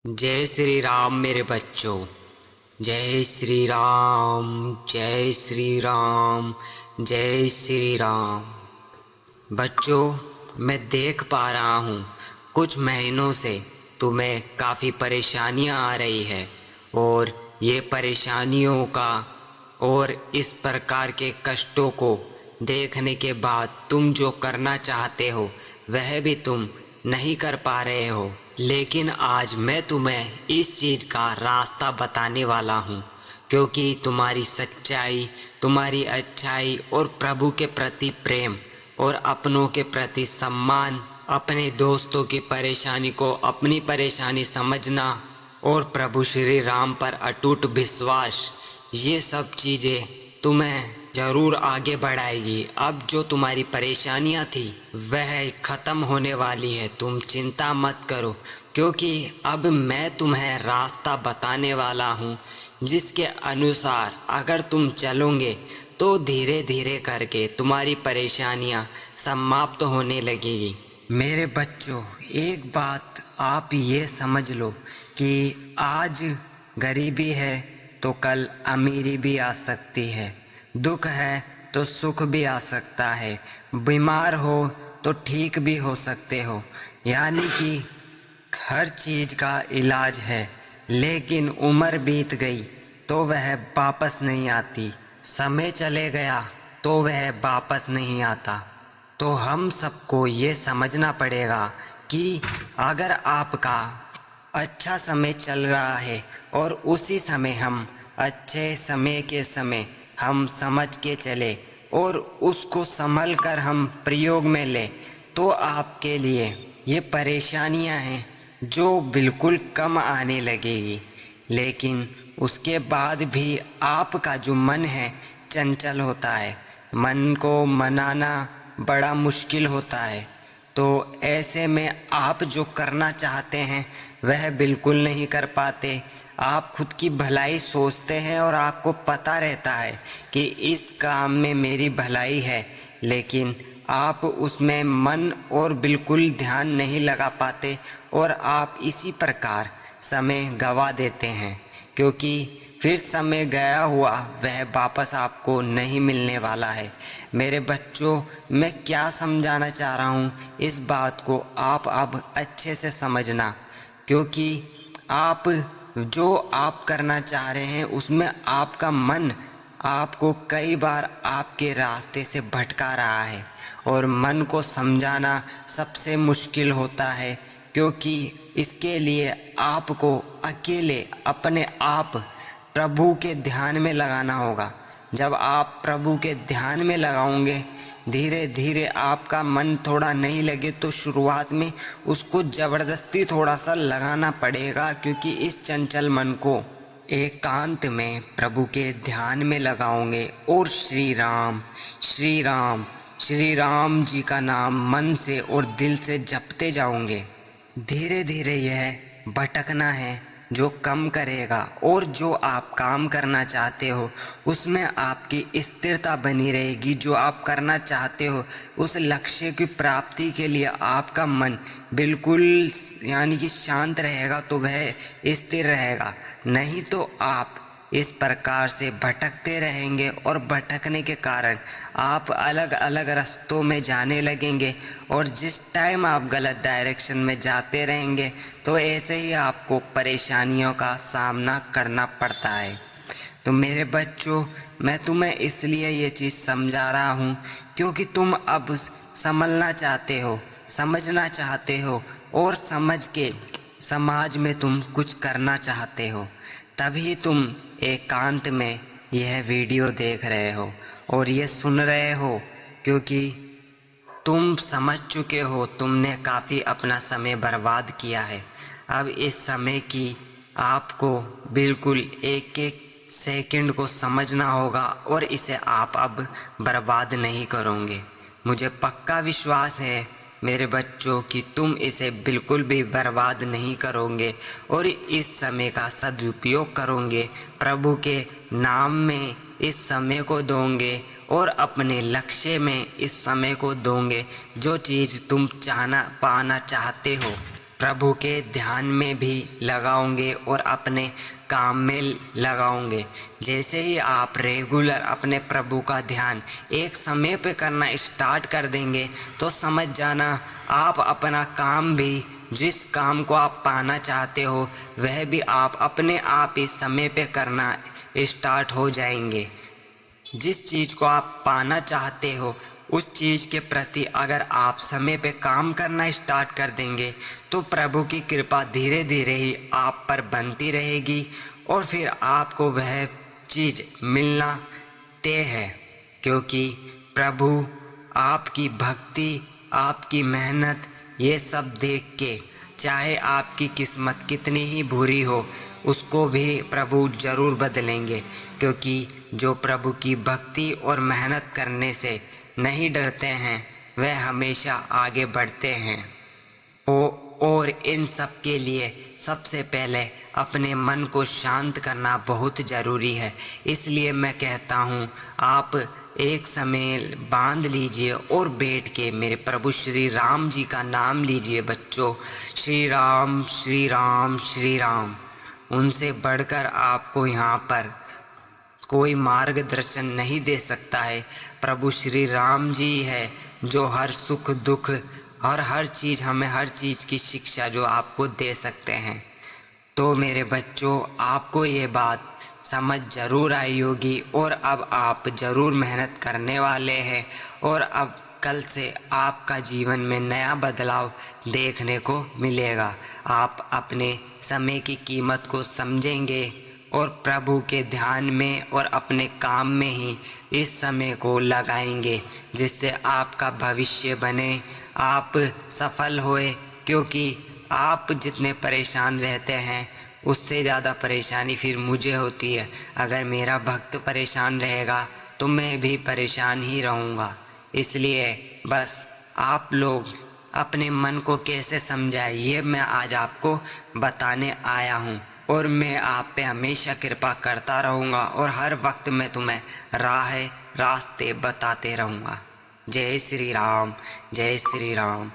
जय श्री राम मेरे बच्चों। जय श्री राम, जय श्री राम, जय श्री राम। बच्चों, मैं देख पा रहा हूँ कुछ महीनों से तुम्हें काफ़ी परेशानियाँ आ रही है और ये परेशानियों का और इस प्रकार के कष्टों को देखने के बाद तुम जो करना चाहते हो वह भी तुम नहीं कर पा रहे हो। लेकिन आज मैं तुम्हें इस चीज़ का रास्ता बताने वाला हूँ, क्योंकि तुम्हारी सच्चाई, तुम्हारी अच्छाई और प्रभु के प्रति प्रेम और अपनों के प्रति सम्मान, अपने दोस्तों की परेशानी को अपनी परेशानी समझना और प्रभु श्री राम पर अटूट विश्वास, ये सब चीज़ें तुम्हें ज़रूर आगे बढ़ाएगी। अब जो तुम्हारी परेशानियां थी वह ख़त्म होने वाली है, तुम चिंता मत करो, क्योंकि अब मैं तुम्हें रास्ता बताने वाला हूँ जिसके अनुसार अगर तुम चलोगे तो धीरे धीरे करके तुम्हारी परेशानियां समाप्त होने लगेगी। मेरे बच्चों, एक बात आप ये समझ लो कि आज गरीबी है तो कल अमीरी भी आ सकती है, दुख है तो सुख भी आ सकता है, बीमार हो तो ठीक भी हो सकते हो। यानी कि हर चीज़ का इलाज है, लेकिन उम्र बीत गई तो वह वापस नहीं आती, समय चले गया तो वह वापस नहीं आता। तो हम सबको ये समझना पड़ेगा कि अगर आपका अच्छा समय चल रहा है और उसी समय हम अच्छे समय के समय हम समझ के चले और उसको संभल कर हम प्रयोग में लें तो आपके लिए ये परेशानियां हैं जो बिल्कुल कम आने लगेगी। लेकिन उसके बाद भी आपका जो मन है चंचल होता है, मन को मनाना बड़ा मुश्किल होता है। तो ऐसे में आप जो करना चाहते हैं वह बिल्कुल नहीं कर पाते। आप खुद की भलाई सोचते हैं और आपको पता रहता है कि इस काम में मेरी भलाई है, लेकिन आप उसमें मन और बिल्कुल ध्यान नहीं लगा पाते और आप इसी प्रकार समय गंवा देते हैं, क्योंकि फिर समय गया हुआ वह वापस आपको नहीं मिलने वाला है। मेरे बच्चों, मैं क्या समझाना चाह रहा हूँ इस बात को आप अब अच्छे से समझना, क्योंकि आप जो आप करना चाह रहे हैं उसमें आपका मन आपको कई बार आपके रास्ते से भटका रहा है और मन को समझाना सबसे मुश्किल होता है, क्योंकि इसके लिए आपको अकेले अपने आप प्रभु के ध्यान में लगाना होगा। जब आप प्रभु के ध्यान में लगाओगे, धीरे धीरे आपका मन थोड़ा नहीं लगे तो शुरुआत में उसको ज़बरदस्ती थोड़ा सा लगाना पड़ेगा, क्योंकि इस चंचल मन को एकांत में प्रभु के ध्यान में लगाओगे और श्री राम श्री राम श्री राम जी का नाम मन से और दिल से जपते जाओगे। धीरे धीरे यह भटकना है जो कम करेगा और जो आप काम करना चाहते हो उसमें आपकी स्थिरता बनी रहेगी। जो आप करना चाहते हो उस लक्ष्य की प्राप्ति के लिए आपका मन बिल्कुल यानी कि शांत रहेगा तो वह स्थिर रहेगा, नहीं तो आप इस प्रकार से भटकते रहेंगे और भटकने के कारण आप अलग अलग रास्तों में जाने लगेंगे और जिस टाइम आप गलत डायरेक्शन में जाते रहेंगे तो ऐसे ही आपको परेशानियों का सामना करना पड़ता है। तो मेरे बच्चों, मैं तुम्हें इसलिए ये चीज़ समझा रहा हूँ क्योंकि तुम अब समझना चाहते हो, समझना चाहते हो और समझ के समाज में तुम कुछ करना चाहते हो, तभी तुम एकांत में यह वीडियो देख रहे हो और ये सुन रहे हो, क्योंकि तुम समझ चुके हो तुमने काफ़ी अपना समय बर्बाद किया है। अब इस समय की आपको बिल्कुल एक एक सेकंड को समझना होगा और इसे आप अब बर्बाद नहीं करोगे। मुझे पक्का विश्वास है मेरे बच्चों कि तुम इसे बिल्कुल भी बर्बाद नहीं करोगे और इस समय का सदुपयोग करोगे, प्रभु के नाम में इस समय को दोगे और अपने लक्ष्य में इस समय को दोगे जो चीज़ तुम पाना चाहते हो। प्रभु के ध्यान में भी लगाओगे और अपने काम में लगाओगे। जैसे ही आप रेगुलर अपने प्रभु का ध्यान एक समय पे करना स्टार्ट कर देंगे तो समझ जाना आप अपना काम भी, जिस काम को आप पाना चाहते हो वह भी आप अपने आप ही समय पे करना स्टार्ट हो जाएंगे। जिस चीज़ को आप पाना चाहते हो उस चीज़ के प्रति अगर आप समय पे काम करना स्टार्ट कर देंगे तो प्रभु की कृपा धीरे धीरे ही आप पर बनती रहेगी और फिर आपको वह चीज़ मिलना तय है। क्योंकि प्रभु आपकी भक्ति, आपकी मेहनत, ये सब देख के चाहे आपकी किस्मत कितनी ही बुरी हो उसको भी प्रभु ज़रूर बदलेंगे। क्योंकि जो प्रभु की भक्ति और मेहनत करने से नहीं डरते हैं वह हमेशा आगे बढ़ते हैं। और इन सब के लिए सबसे पहले अपने मन को शांत करना बहुत ज़रूरी है। इसलिए मैं कहता हूँ आप एक समय बांध लीजिए और बैठ के मेरे प्रभु श्री राम जी का नाम लीजिए। बच्चों, श्री राम श्री राम श्री राम, उनसे बढ़कर आपको यहाँ पर कोई मार्गदर्शन नहीं दे सकता है। प्रभु श्री राम जी है जो हर सुख दुख और हर चीज़, हमें हर चीज़ की शिक्षा जो आपको दे सकते हैं। तो मेरे बच्चों, आपको ये बात समझ ज़रूर आई होगी और अब आप ज़रूर मेहनत करने वाले हैं और अब कल से आपका जीवन में नया बदलाव देखने को मिलेगा। आप अपने समय की कीमत को समझेंगे और प्रभु के ध्यान में और अपने काम में ही इस समय को लगाएंगे जिससे आपका भविष्य बने, आप सफल होए। क्योंकि आप जितने परेशान रहते हैं उससे ज़्यादा परेशानी फिर मुझे होती है। अगर मेरा भक्त परेशान रहेगा तो मैं भी परेशान ही रहूँगा। इसलिए बस आप लोग अपने मन को कैसे समझाए ये मैं आज आपको बताने आया हूँ और मैं आप पे हमेशा कृपा करता रहूँगा और हर वक्त मैं तुम्हें रास्ते बताते रहूँगा। जय श्री राम, जय श्री राम।